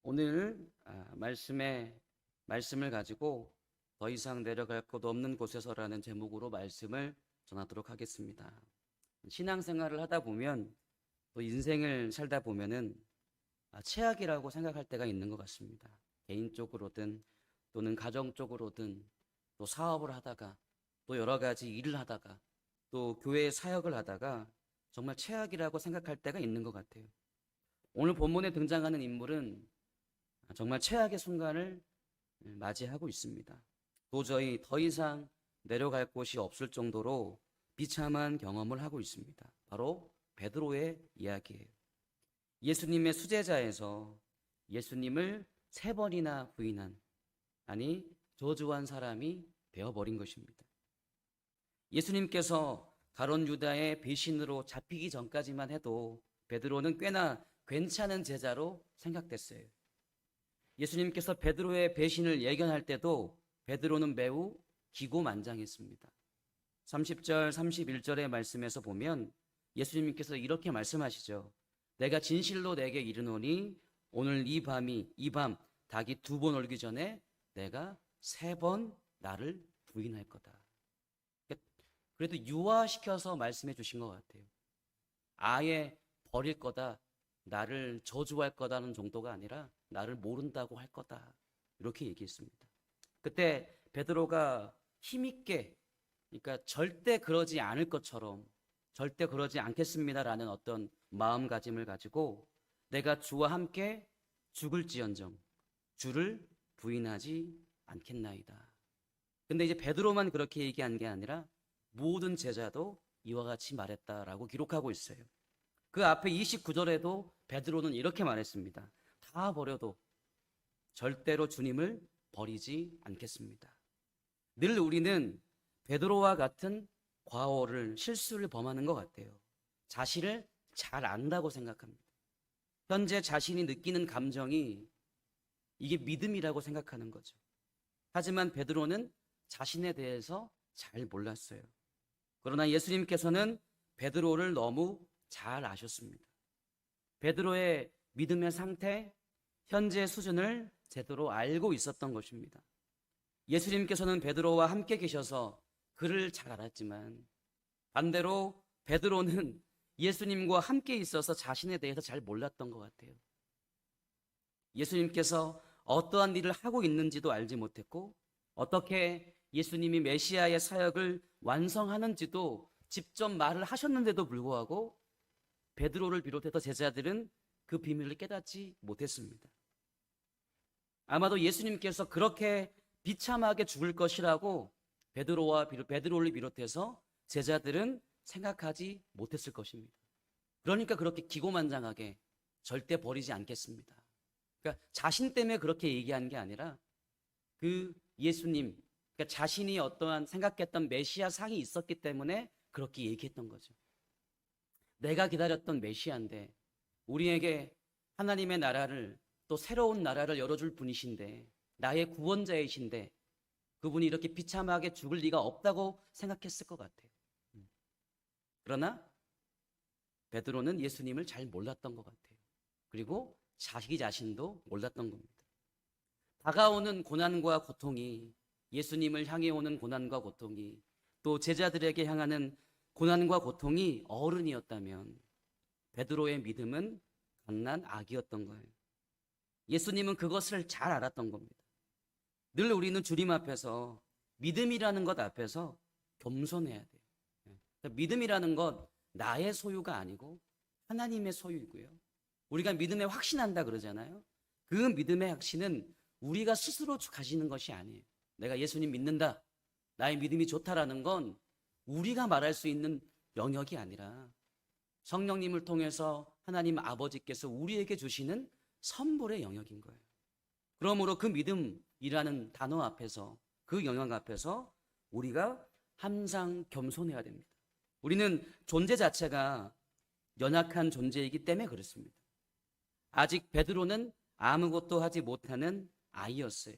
오늘 말씀을 가지고 더 이상 내려갈 곳 없는 곳에서라는 제목으로 말씀을 전하도록 하겠습니다. 신앙생활을 하다 보면 또 인생을 살다 보면은 최악이라고 생각할 때가 있는 것 같습니다. 개인적으로든 또는 가정적으로든 또 사업을 하다가 또 여러 가지 일을 하다가 또 교회 사역을 하다가 정말 최악이라고 생각할 때가 있는 것 같아요. 오늘 본문에 등장하는 인물은 정말 최악의 순간을 맞이하고 있습니다. 도저히 더 이상 내려갈 곳이 없을 정도로 비참한 경험을 하고 있습니다. 바로 베드로의 이야기예요. 예수님의 수제자에서 예수님을 3번이나 부인한, 아니 저주한 사람이 되어버린 것입니다. 예수님께서 가룟 유다의 배신으로 잡히기 전까지만 해도 베드로는 꽤나 괜찮은 제자로 생각됐어요. 예수님께서 베드로의 배신을 예견할 때도 베드로는 매우 기고만장했습니다. 30절, 31절의 말씀에서 보면 예수님께서 이렇게 말씀하시죠. 내가 진실로 내게 이르노니 오늘 이 밤 닭이 2번 울기 전에 내가 3번 나를 부인할 거다. 그래도 유화시켜서 말씀해 주신 것 같아요. 아예 버릴 거다, 나를 저주할 거다는 정도가 아니라 나를 모른다고 할 거다, 이렇게 얘기했습니다. 그때 베드로가 힘있게, 그러니까 절대 그러지 않을 것처럼, 절대 그러지 않겠습니다라는 어떤 마음가짐을 가지고 내가 주와 함께 죽을지언정 주를 부인하지 않겠나이다. 근데 이제 베드로만 그렇게 얘기한 게 아니라 모든 제자도 이와 같이 말했다라고 기록하고 있어요. 그 앞에 29절에도 베드로는 이렇게 말했습니다. 다 버려도 절대로 주님을 버리지 않겠습니다. 늘 우리는 베드로와 같은 과오를, 실수를 범하는 것 같아요. 자신을 잘 안다고 생각합니다. 현재 자신이 느끼는 감정이 이게 믿음이라고 생각하는 거죠. 하지만 베드로는 자신에 대해서 잘 몰랐어요. 그러나 예수님께서는 베드로를 너무 잘 아셨습니다. 베드로의 믿음의 상태, 현재 수준을 제대로 알고 있었던 것입니다. 예수님께서는 베드로와 함께 계셔서 그를 잘 알았지만 반대로 베드로는 예수님과 함께 있어서 자신에 대해서 잘 몰랐던 것 같아요. 예수님께서 어떠한 일을 하고 있는지도 알지 못했고 어떻게 예수님이 메시아의 사역을 완성하는지도 직접 말을 하셨는데도 불구하고 베드로를 비롯해서 제자들은 그 비밀을 깨닫지 못했습니다. 아마도 예수님께서 그렇게 비참하게 죽을 것이라고 베드로를 비롯해서 제자들은 생각하지 못했을 것입니다. 그러니까 그렇게 기고만장하게 절대 버리지 않겠습니다. 그러니까 자신 때문에 그렇게 얘기한 게 아니라 그 예수님, 그러니까 자신이 어떠한 생각했던 메시아 상이 있었기 때문에 그렇게 얘기했던 거죠. 내가 기다렸던 메시아인데 우리에게 하나님의 나라를, 또 새로운 나라를 열어줄 분이신데, 나의 구원자이신데 그분이 이렇게 비참하게 죽을 리가 없다고 생각했을 것 같아요. 그러나 베드로는 예수님을 잘 몰랐던 것 같아요. 그리고 자기 자신도 몰랐던 겁니다. 다가오는 고난과 고통이, 예수님을 향해 오는 고난과 고통이, 또 제자들에게 향하는 고난과 고통이 어른이었다면 베드로의 믿음은 갓난 아기였던 거예요. 예수님은 그것을 잘 알았던 겁니다. 늘 우리는 주님 앞에서, 믿음이라는 것 앞에서 겸손해야 돼요. 그러니까 믿음이라는 것 나의 소유가 아니고 하나님의 소유이고요. 우리가 믿음에 확신한다 그러잖아요. 그 믿음의 확신은 우리가 스스로 가지는 것이 아니에요. 내가 예수님 믿는다, 나의 믿음이 좋다라는 건 우리가 말할 수 있는 영역이 아니라 성령님을 통해서 하나님 아버지께서 우리에게 주시는 선물의 영역인 거예요. 그러므로 그 믿음이라는 단어 앞에서, 그 영역 앞에서 우리가 항상 겸손해야 됩니다. 우리는 존재 자체가 연약한 존재이기 때문에 그렇습니다. 아직 베드로는 아무것도 하지 못하는 아이였어요.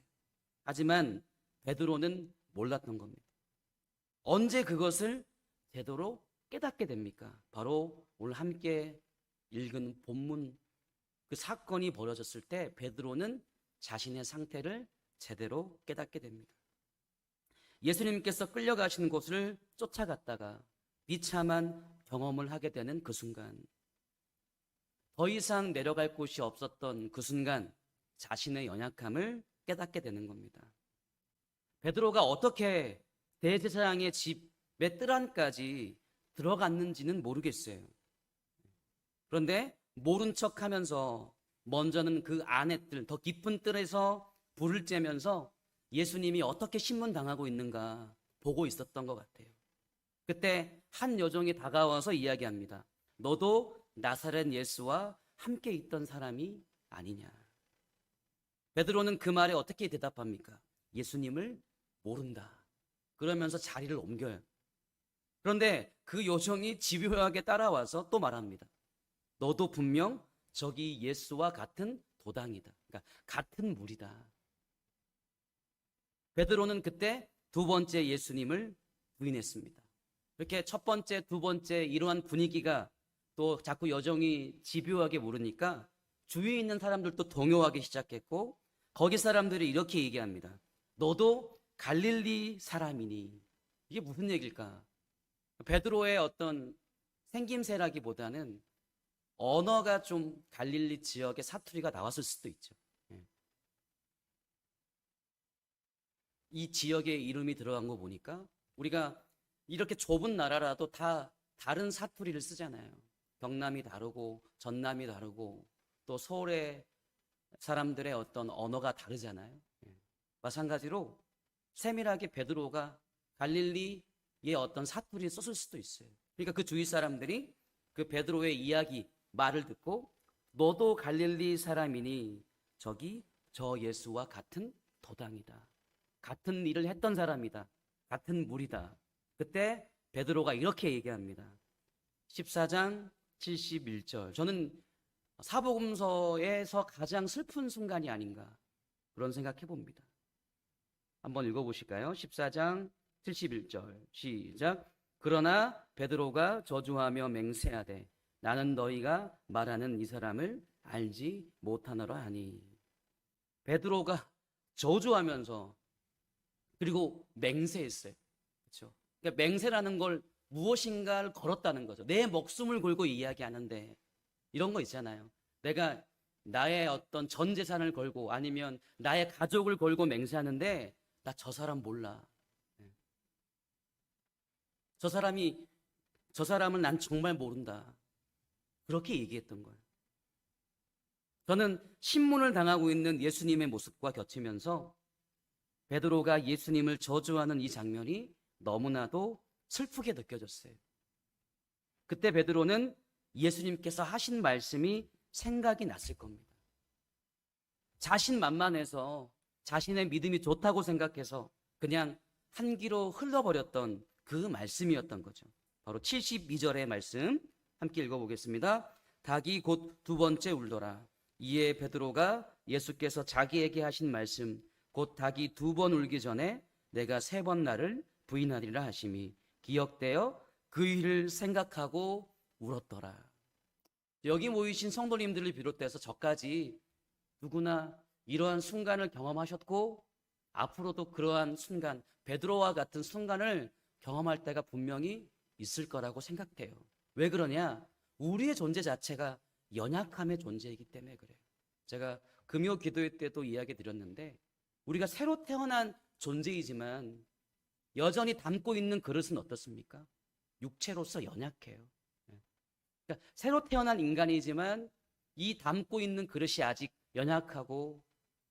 하지만 베드로는 몰랐던 겁니다. 언제 그것을 제대로 깨닫게 됩니까? 바로 오늘 함께 읽은 본문 그 사건이 벌어졌을 때 베드로는 자신의 상태를 제대로 깨닫게 됩니다. 예수님께서 끌려가시는 곳을 쫓아갔다가 비참한 경험을 하게 되는 그 순간, 더 이상 내려갈 곳이 없었던 그 순간 자신의 연약함을 깨닫게 되는 겁니다. 베드로가 어떻게 대제사장의 집의 뜰 안까지 들어갔는지는 모르겠어요. 그런데 모른 척하면서 먼저는 그 안의 뜰, 더 깊은 뜰에서 불을 쬐면서 예수님이 어떻게 신문당하고 있는가 보고 있었던 것 같아요. 그때 한 여종이 다가와서 이야기합니다. 너도 나사렛 예수와 함께 있던 사람이 아니냐. 베드로는 그 말에 어떻게 대답합니까? 예수님을 모른다. 그러면서 자리를 옮겨요. 그런데 그 여종이 집요하게 따라와서 또 말합니다. 너도 분명 저기 예수와 같은 도당이다. 그러니까 같은 무리다. 베드로는 그때 두 번째 예수님을 부인했습니다. 이렇게 첫 번째, 두 번째 이러한 분위기가 또 자꾸 여종이 집요하게 물으니까 주위에 있는 사람들도 동요하기 시작했고 거기 사람들이 이렇게 얘기합니다. 너도 갈릴리 사람이니. 이게 무슨 얘기일까? 베드로의 어떤 생김새라기보다는 언어가 좀 갈릴리 지역의 사투리가 나왔을 수도 있죠. 이 지역의 이름이 들어간 거 보니까 우리가 이렇게 좁은 나라라도 다 다른 사투리를 쓰잖아요. 경남이 다르고 전남이 다르고 또 서울의 사람들의 어떤 언어가 다르잖아요. 마찬가지로 세밀하게 베드로가 갈릴리의 어떤 사투리를 썼을 수도 있어요. 그러니까 그 주위 사람들이 그 베드로의 이야기, 말을 듣고 너도 갈릴리 사람이니 저기 저 예수와 같은 도당이다. 같은 일을 했던 사람이다. 같은 무리다. 그때 베드로가 이렇게 얘기합니다. 14장 71절. 저는 사복음서에서 가장 슬픈 순간이 아닌가 그런 생각해 봅니다. 한번 읽어보실까요? 14장 71절 시작. 그러나 베드로가 저주하며 맹세하되 나는 너희가 말하는 이 사람을 알지 못하노라 하니. 베드로가 저주하면서 그리고 맹세했어요. 그렇죠? 그러니까 맹세라는 걸 무엇인가를 걸었다는 거죠. 내 목숨을 걸고 이야기하는데 이런 거 있잖아요. 내가 나의 어떤 전 재산을 걸고 아니면 나의 가족을 걸고 맹세하는데 나 저 사람 몰라. 저 사람은 난 정말 모른다. 그렇게 얘기했던 거예요. 저는 신문을 당하고 있는 예수님의 모습과 겹치면서 베드로가 예수님을 저주하는 이 장면이 너무나도 슬프게 느껴졌어요. 그때 베드로는 예수님께서 하신 말씀이 생각이 났을 겁니다. 자신만만해서 자신의 믿음이 좋다고 생각해서 그냥 한 귀로 흘러버렸던 그 말씀이었던 거죠. 바로 72절의 말씀 함께 읽어보겠습니다. 닭이 곧 두 번째 울더라. 이에 베드로가 예수께서 자기에게 하신 말씀 곧 닭이 두 번 울기 전에 내가 세 번 나를 부인하리라 하심이 기억되어 그 일을 생각하고 울었더라. 여기 모이신 성도님들을 비롯해서 저까지 누구나 이러한 순간을 경험하셨고 앞으로도 그러한 순간, 베드로와 같은 순간을 경험할 때가 분명히 있을 거라고 생각해요. 왜 그러냐? 우리의 존재 자체가 연약함의 존재이기 때문에 그래요. 제가 금요 기도회 때도 이야기 드렸는데 우리가 새로 태어난 존재이지만 여전히 담고 있는 그릇은 어떻습니까? 육체로서 연약해요. 그러니까 새로 태어난 인간이지만 이 담고 있는 그릇이 아직 연약하고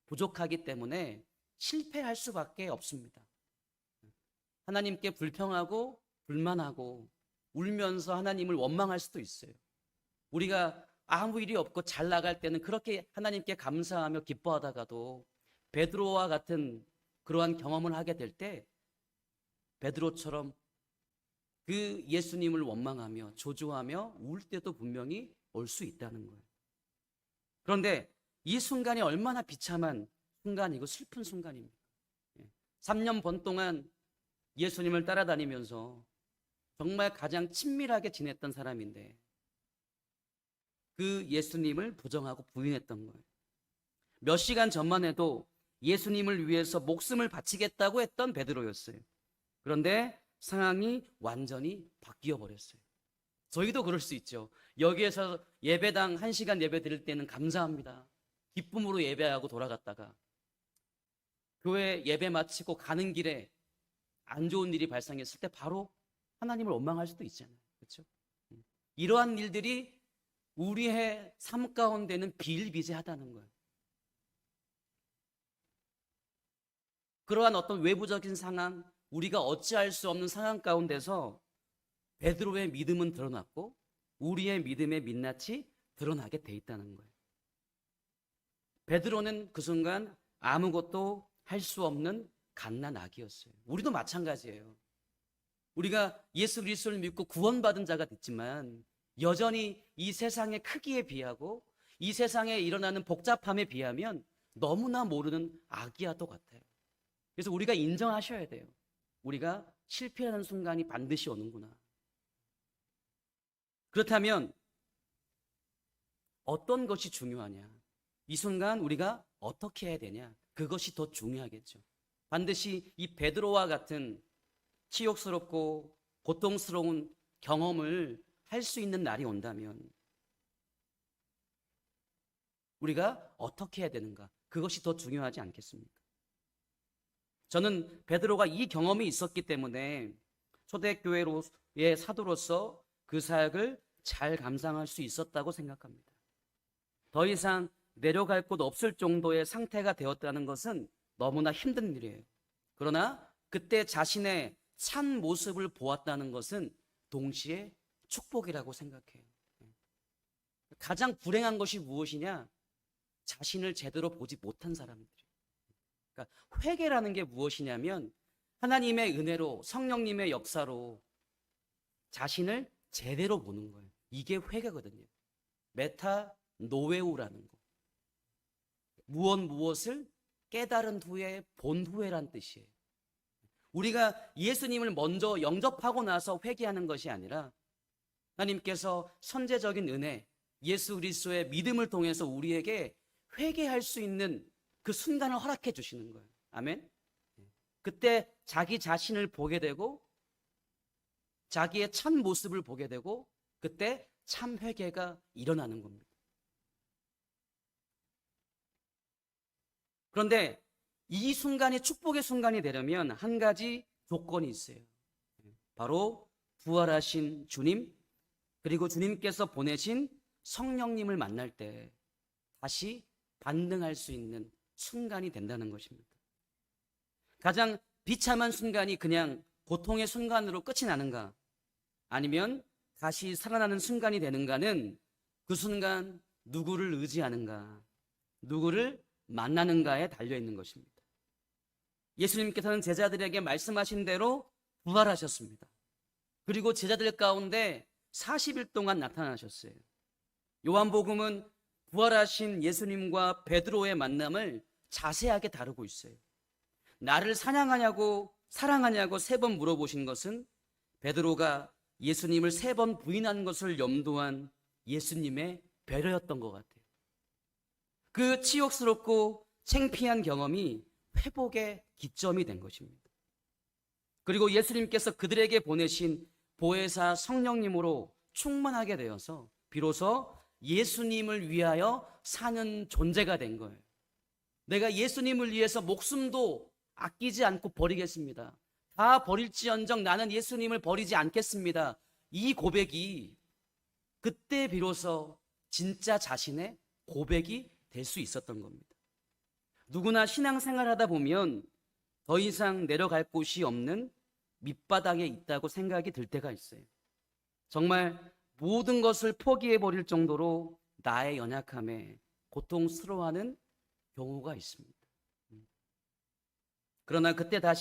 부족하기 때문에 실패할 수밖에 없습니다. 하나님께 불평하고 불만하고 울면서 하나님을 원망할 수도 있어요. 우리가 아무 일이 없고 잘 나갈 때는 그렇게 하나님께 감사하며 기뻐하다가도 베드로와 같은 그러한 경험을 하게 될 때 베드로처럼 그 예수님을 원망하며 조조하며 울 때도 분명히 올 수 있다는 거예요. 그런데 이 순간이 얼마나 비참한 순간이고 슬픈 순간입니다. 3년 반 동안 예수님을 따라다니면서 정말 가장 친밀하게 지냈던 사람인데 그 예수님을 부정하고 부인했던 거예요. 몇 시간 전만 해도 예수님을 위해서 목숨을 바치겠다고 했던 베드로였어요. 그런데 상황이 완전히 바뀌어 버렸어요. 저희도 그럴 수 있죠. 여기에서 예배당 1시간 예배 드릴 때는 감사합니다. 기쁨으로 예배하고 돌아갔다가 교회 예배 마치고 가는 길에 안 좋은 일이 발생했을 때 바로 하나님을 원망할 수도 있잖아요. 그렇죠? 이러한 일들이 우리의 삶 가운데는 비일비재하다는 거예요. 그러한 어떤 외부적인 상황, 우리가 어찌할 수 없는 상황 가운데서 베드로의 믿음은 드러났고 우리의 믿음의 민낯이 드러나게 돼 있다는 거예요. 베드로는 그 순간 아무것도 할 수 없는 갓난아기였어요. 우리도 마찬가지예요. 우리가 예수 그리스도를 믿고 구원받은 자가 됐지만 여전히 이 세상의 크기에 비하고 이 세상에 일어나는 복잡함에 비하면 너무나 모르는 아기와 똑같아요. 그래서 우리가 인정하셔야 돼요. 우리가 실패하는 순간이 반드시 오는구나. 그렇다면 어떤 것이 중요하냐? 이 순간 우리가 어떻게 해야 되냐? 그것이 더 중요하겠죠. 반드시 이 베드로와 같은 치욕스럽고 고통스러운 경험을 할 수 있는 날이 온다면 우리가 어떻게 해야 되는가? 그것이 더 중요하지 않겠습니까? 저는 베드로가 이 경험이 있었기 때문에 초대교회의 사도로서 그 사역을 잘 감당할 수 있었다고 생각합니다. 더 이상 내려갈 곳 없을 정도의 상태가 되었다는 것은 너무나 힘든 일이에요. 그러나 그때 자신의 참 모습을 보았다는 것은 동시에 축복이라고 생각해요. 가장 불행한 것이 무엇이냐? 자신을 제대로 보지 못한 사람들이에요. 그러니까 회개라는 게 무엇이냐면 하나님의 은혜로 성령님의 역사로 자신을 제대로 보는 거예요. 이게 회개거든요. 메타 노웨우라는 거. 무엇을 깨달은 후에 본 후에란 뜻이에요. 우리가 예수님을 먼저 영접하고 나서 회개하는 것이 아니라 하나님께서 선제적인 은혜, 예수 그리스도의 믿음을 통해서 우리에게 회개할 수 있는 그 순간을 허락해 주시는 거예요. 아멘. 그때 자기 자신을 보게 되고 자기의 참 모습을 보게 되고 그때 참 회개가 일어나는 겁니다. 그런데 이 순간이 축복의 순간이 되려면 한 가지 조건이 있어요. 바로 부활하신 주님 그리고 주님께서 보내신 성령님을 만날 때 다시 반등할 수 있는 순간이 된다는 것입니다. 가장 비참한 순간이 그냥 고통의 순간으로 끝이 나는가 아니면 다시 살아나는 순간이 되는가는 그 순간 누구를 의지하는가 누구를 만나는가에 달려있는 것입니다. 예수님께서는 제자들에게 말씀하신 대로 부활하셨습니다. 그리고 제자들 가운데 40일 동안 나타나셨어요. 요한복음은 부활하신 예수님과 베드로의 만남을 자세하게 다루고 있어요. 나를 사랑하냐고 3번 물어보신 것은 베드로가 예수님을 3번 부인한 것을 염두한 예수님의 배려였던 것 같아요. 그 치욕스럽고 창피한 경험이 회복의 기점이 된 것입니다. 그리고 예수님께서 그들에게 보내신 보혜사 성령님으로 충만하게 되어서 비로소 예수님을 위하여 사는 존재가 된 거예요. 내가 예수님을 위해서 목숨도 아끼지 않고 버리겠습니다. 다 버릴지언정 나는 예수님을 버리지 않겠습니다. 이 고백이 그때 비로소 진짜 자신의 고백이 될 수 있었던 겁니다. 누구나 신앙생활 하다 보면 더 이상 내려갈 곳이 없는 밑바닥에 있다고 생각이 들 때가 있어요. 정말 모든 것을 포기해버릴 정도로 나의 연약함에 고통스러워하는 경우가 있습니다. 그러나 그때가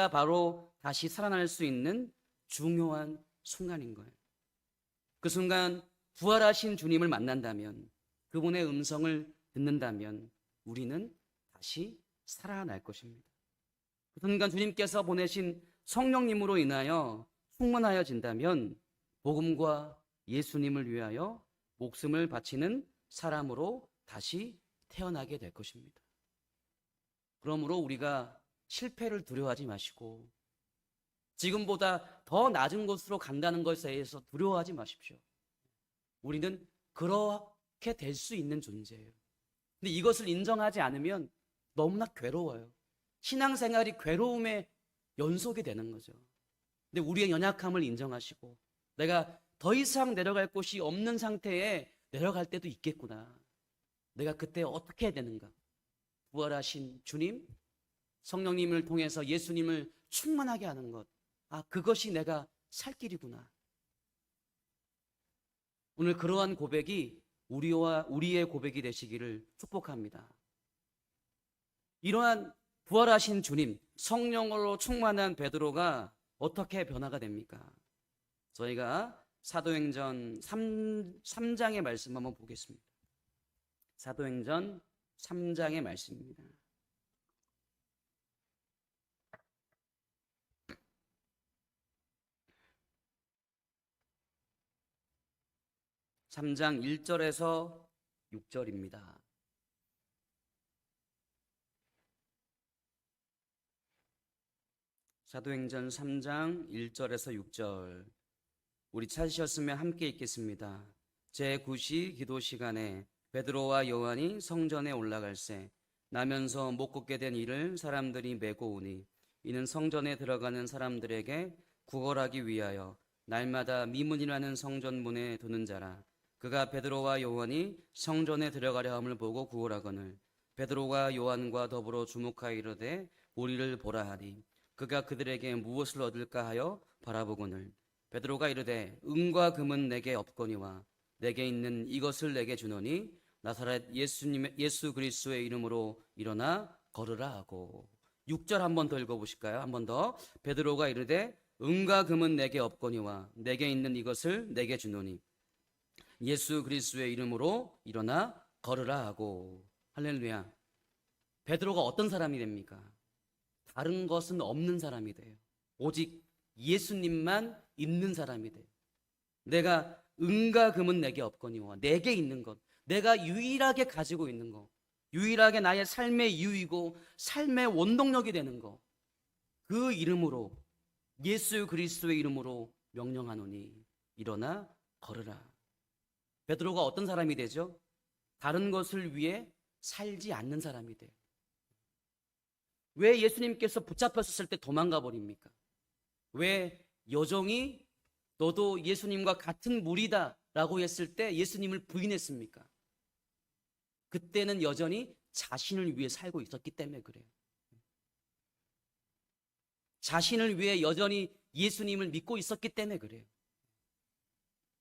바로 다시 살아날 수 있는 중요한 순간인 거예요. 그 순간 부활하신 주님을 만난다면 그분의 음성을 듣는다면 우리는 다시 살아날 것입니다. 그 순간 주님께서 보내신 성령님으로 인하여 충만하여진다면 복음과 예수님을 위하여 목숨을 바치는 사람으로 다시 태어나게 될 것입니다. 그러므로 우리가 실패를 두려워하지 마시고 지금보다 더 낮은 곳으로 간다는 것에 대해서 두려워하지 마십시오. 우리는 그렇게 될 수 있는 존재예요. 근데 이것을 인정하지 않으면 너무나 괴로워요. 신앙생활이 괴로움의 연속이 되는 거죠. 근데 우리의 연약함을 인정하시고 내가 더 이상 내려갈 곳이 없는 상태에 내려갈 때도 있겠구나. 내가 그때 어떻게 해야 되는가? 부활하신 주님, 성령님을 통해서 예수님을 충만하게 하는 것. 그것이 내가 살 길이구나. 오늘 그러한 고백이 우리의 고백이 되시기를 축복합니다. 이러한 부활하신 주님, 성령으로 충만한 베드로가 어떻게 변화가 됩니까? 저희가 사도행전 3장의 말씀 한번 보겠습니다. 사도행전 3장의 말씀입니다. (3장) 1절에서 6절입니다. 사도행전 3장 1절에서 6절. 우리 찾으셨으면 함께 읽겠습니다. 제9시 기도 시간에 베드로와 요한이 성전에 올라갈새 나면서 못 걷게 된 이를 사람들이 메고 오니 이는 성전에 들어가는 사람들에게 구걸하기 위하여 날마다 미문이라는 성전문에 두는 자라. 그가 베드로와 요한이 성전에 들어가려 함을 보고 구걸하거늘 베드로가 요한과 더불어 주목하여 이르되 우리를 보라 하니 그가 그들에게 무엇을 얻을까 하여 바라보거늘 베드로가 이르되 은과 금은 내게 없거니와 내게 있는 이것을 내게 주노니 나사렛 예수 그리스도의 이름으로 일어나 걸으라 하고. 6절 한번 더 읽어보실까요? 한번 더. 베드로가 이르되 은과 금은 내게 없거니와 내게 있는 이것을 내게 주노니 예수 그리스도의 이름으로 일어나 걸으라 하고. 할렐루야. 베드로가 어떤 사람이 됩니까? 다른 것은 없는 사람이 돼요. 오직 예수님만 있는 사람이 돼요. 내가 은과 금은 내게 없거니와 내게 있는 것, 내가 유일하게 가지고 있는 것, 유일하게 나의 삶의 이유이고 삶의 원동력이 되는 것, 그 이름으로 예수 그리스도의 이름으로 명령하노니 일어나 걸으라. 베드로가 어떤 사람이 되죠? 다른 것을 위해 살지 않는 사람이 돼요. 왜 예수님께서 붙잡혔을 때 도망가 버립니까? 왜 여종이 너도 예수님과 같은 무리다 라고 했을 때 예수님을 부인했습니까? 그때는 여전히 자신을 위해 살고 있었기 때문에 그래요. 자신을 위해 여전히 예수님을 믿고 있었기 때문에 그래요.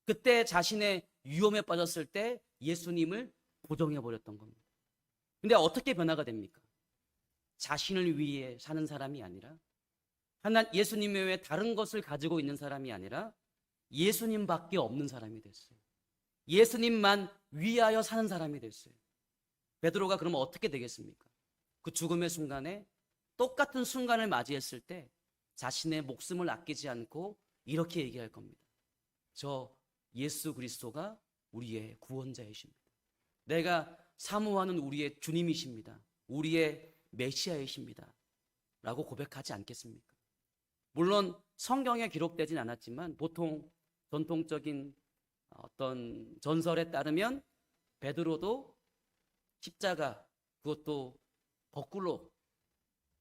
그때 자신의 위험에 빠졌을 때 예수님을 부정해버렸던 겁니다. 근데 어떻게 변화가 됩니까? 자신을 위해 사는 사람이 아니라 예수님 외에 다른 것을 가지고 있는 사람이 아니라 예수님밖에 없는 사람이 됐어요. 예수님만 위하여 사는 사람이 됐어요. 베드로가 그러면 어떻게 되겠습니까? 그 죽음의 순간에 똑같은 순간을 맞이했을 때 자신의 목숨을 아끼지 않고 이렇게 얘기할 겁니다. 저 예수 그리스도가 우리의 구원자이십니다. 내가 사모하는 우리의 주님이십니다. 우리의 메시아이십니다. 라고 고백하지 않겠습니까? 물론 성경에 기록되진 않았지만 보통 전통적인 어떤 전설에 따르면 베드로도 십자가, 그것도 거꾸로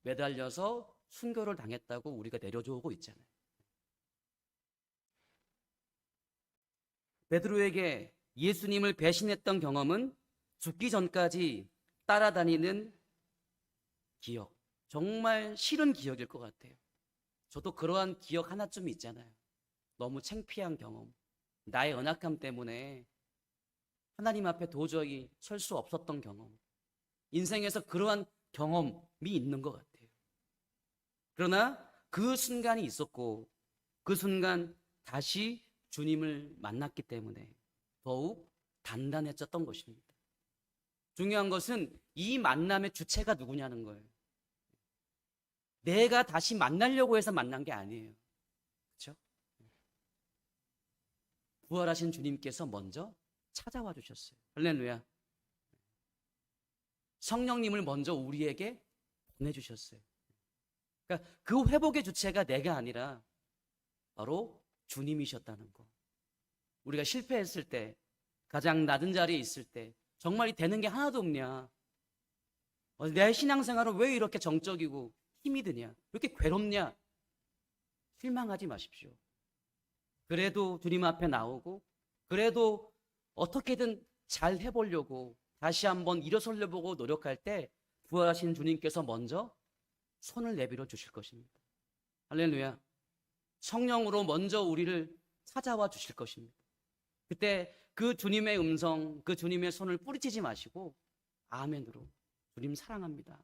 매달려서 순교를 당했다고 우리가 내려주고 있잖아요. 베드로에게 예수님을 배신했던 경험은 죽기 전까지 따라다니는 기억, 정말 싫은 기억일 것 같아요. 저도 그러한 기억 하나쯤 있잖아요. 너무 창피한 경험, 나의 연약함 때문에 하나님 앞에 도저히 설 수 없었던 경험, 인생에서 그러한 경험이 있는 것 같아요. 그러나 그 순간이 있었고 그 순간 다시 주님을 만났기 때문에 더욱 단단해졌던 것입니다. 중요한 것은 이 만남의 주체가 누구냐는 거예요. 내가 다시 만나려고 해서 만난 게 아니에요. 그렇죠? 부활하신 주님께서 먼저 찾아와 주셨어요. 할렐루야. 성령님을 먼저 우리에게 보내주셨어요. 그러니까 그 회복의 주체가 내가 아니라 바로 주님이셨다는 거. 우리가 실패했을 때, 가장 낮은 자리에 있을 때 정말 되는 게 하나도 없냐, 내 신앙생활은 왜 이렇게 정적이고 힘이 드냐, 왜 이렇게 괴롭냐, 실망하지 마십시오. 그래도 주님 앞에 나오고, 그래도 어떻게든 잘 해보려고 다시 한번 일어서려고 노력할 때 부활하신 주님께서 먼저 손을 내밀어 주실 것입니다. 할렐루야. 성령으로 먼저 우리를 찾아와 주실 것입니다. 그때 그 주님의 음성, 그 주님의 손을 뿌리치지 마시고 아멘으로 주님 사랑합니다.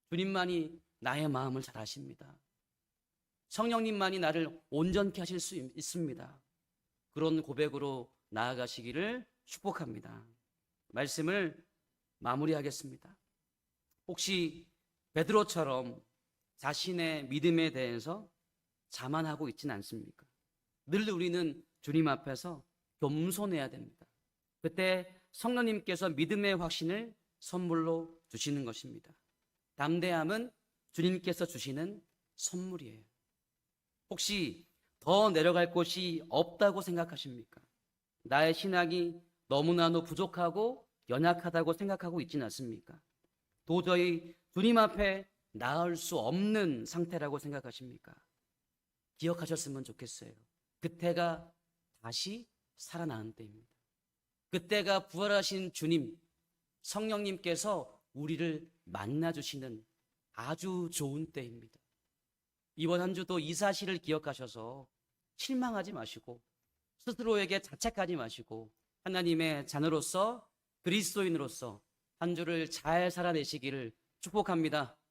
주님만이 나의 마음을 잘 아십니다. 성령님만이 나를 온전케 하실 수 있습니다. 그런 고백으로 나아가시기를 축복합니다. 말씀을 마무리하겠습니다. 혹시 베드로처럼 자신의 믿음에 대해서 자만하고 있지는 않습니까? 늘 우리는 주님 앞에서 겸손해야 됩니다. 그때 성령님께서 믿음의 확신을 선물로 주시는 것입니다. 담대함은 주님께서 주시는 선물이에요. 혹시 더 내려갈 곳이 없다고 생각하십니까? 나의 신앙이 너무나도 부족하고 연약하다고 생각하고 있지는 않습니까? 도저히 주님 앞에 나을 수 없는 상태라고 생각하십니까? 기억하셨으면 좋겠어요. 그때가 다시 살아나는 때입니다. 그때가 부활하신 주님, 성령님께서 우리를 만나주시는 아주 좋은 때입니다. 이번 한 주도 이 사실을 기억하셔서 실망하지 마시고 스스로에게 자책하지 마시고 하나님의 자녀로서, 그리스도인으로서 한 주를 잘 살아내시기를 축복합니다.